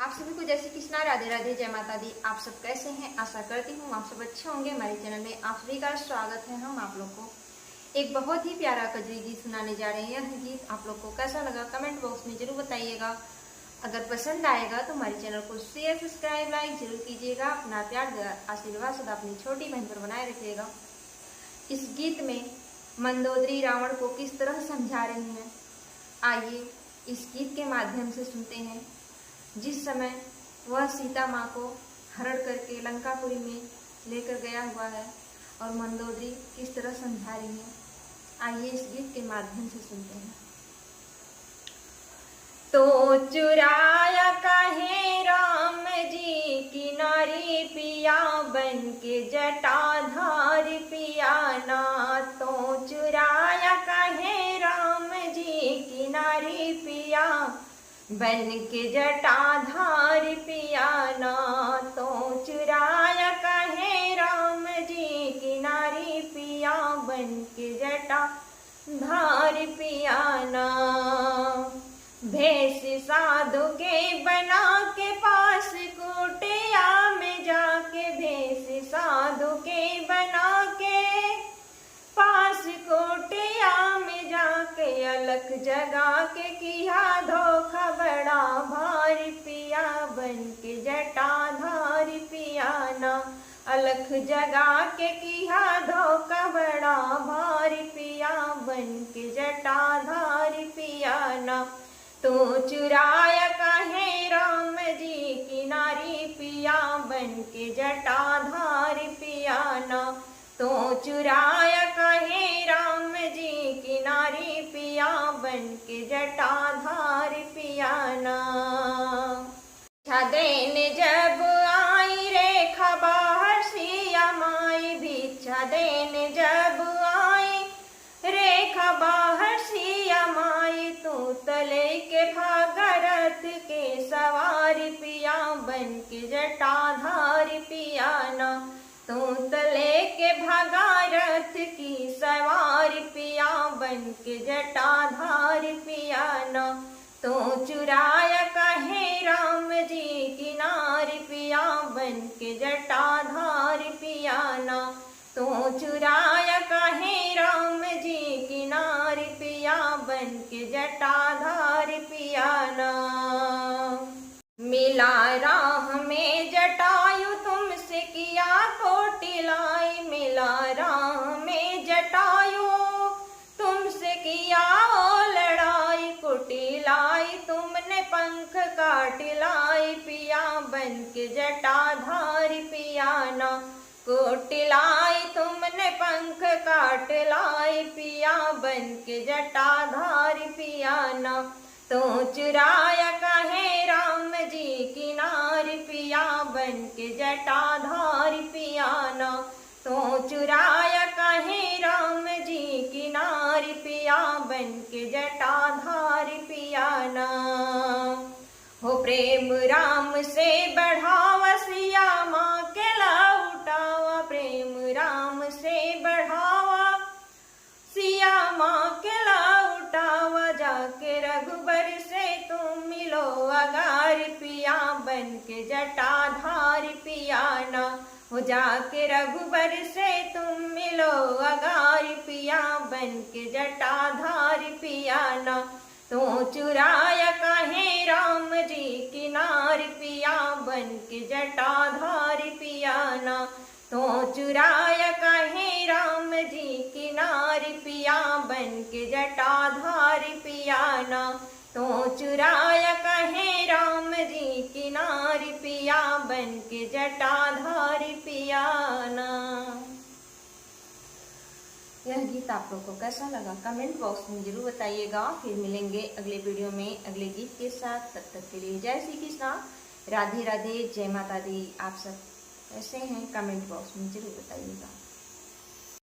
आप सभी को जय श्री कृष्णा, राधे राधे, जय माता दी। आप सब कैसे हैं? आशा करती हूँ आप सब अच्छे होंगे। हमारे चैनल में आप सभी का स्वागत है। हम आप लोग को एक बहुत ही प्यारा कजरी गीत सुनाने जा रहे हैं। यह गीत आप लोग को कैसा लगा कमेंट बॉक्स में जरूर बताइएगा। अगर पसंद आएगा तो हमारे चैनल को शेयर, सब्सक्राइब, लाइक जरूर कीजिएगा। अपना प्यार आशीर्वाद सदा अपनी छोटी बहन पर बनाए रखिएगा। इस गीत में मंदोदरी रावण को किस तरह समझा रही हैं, आइए इस गीत के माध्यम से सुनते हैं। जिस समय वह सीता माँ को हरण करके लंकापुरी में लेकर गया हुआ है और मंदोदरी किस तरह समझा रही है, आइए इस गीत के माध्यम से सुनते हैं। तो चुराया कहे राम जी की नारी पिया, बन के जटाधार पिया ना। तो चुराया कहे राम जी की नारी पिया, बन के जटाधार पिया ना। तो चुराया कहे राम जी की नारी पिया, बन के जटाधार पिया ना। भेष साधु के बना के पास कुटिया में जाके, भेष साधु के बना के पास कुटिया में जाके, अलख जगा के किया धोखा बड़ा भारी पिया, बन के जटाधार पिया ना। अलख जगा के किया धोखा बड़ा भारी पिया, बन के जटाधार पिया ना। तो चुराया कहे राम जी की नारी पिया, बन के जटाधार पिया ना। तो चुराया कहे राम जी की नारी पिया, बन के जटाधार पिया ना। भिक्षा देने जब आई रेखा बाहर सिया माई, भिक्षा देने जब आई रेखा बाहर सिया माई, तू तले के भागा रथ के सवारी पिया, बन के जटाधार पिया ना। तू तले के भागा रथ की सवारी पिया, बन के जटाधार पिया ना। तो चुराया कहे राम जी की नारी पिया, बन के जटाधार पिया ना। तो चुराया कहे राम जी की नारी पिया, बन के जटाधार पिया ना। मिला राह में जटायु तुमसे किया कोटिलाई, मिला राह में जटायु तुमसे किया ओ लड़ाई, कुटिलाई तुमने पंख काट लाई पिया, बन के जटाधार पिया ना। कुटिलाई तुमने पंख काट लाई पिया, बन के जटाधार पिया ना। तो चुराया कहे राम जी की नारी पिया, बन के जटाधार पिया ना। तो चुराया कहे राम जी की नारी पिया, बन के जटाधार पिया ना। हो प्रेम राम से बढ़ावा, सिया माँ के लौटावा, प्रेम राम से बढ़ावा सिया माँ के लौटावा, जाके रघुबर से तुम मिलो अगार पिया, बन के जटाधार पिया ना। हो जाके रघुबर से तुम मिलो अगार पिया, बन के जटाधार पिया ना। तो चुराया कहे राम जी की नारी पिया, बन के जटाधार पिया ना। तो चुराया कहे राम जी की नारी पिया, बन के जटाधार पिया ना। तो चुराया कहे राम जी की नारी पिया, बन के जटाधार पिया ना। यह गीत आप लोग को कैसा लगा कमेंट बॉक्स में जरूर बताइएगा। फिर मिलेंगे अगले वीडियो में अगले गीत के साथ। तब तक के लिए जय श्री कृष्णा, राधे राधे, जय माता दी। आप सब कैसे हैं कमेंट बॉक्स में जरूर बताइएगा।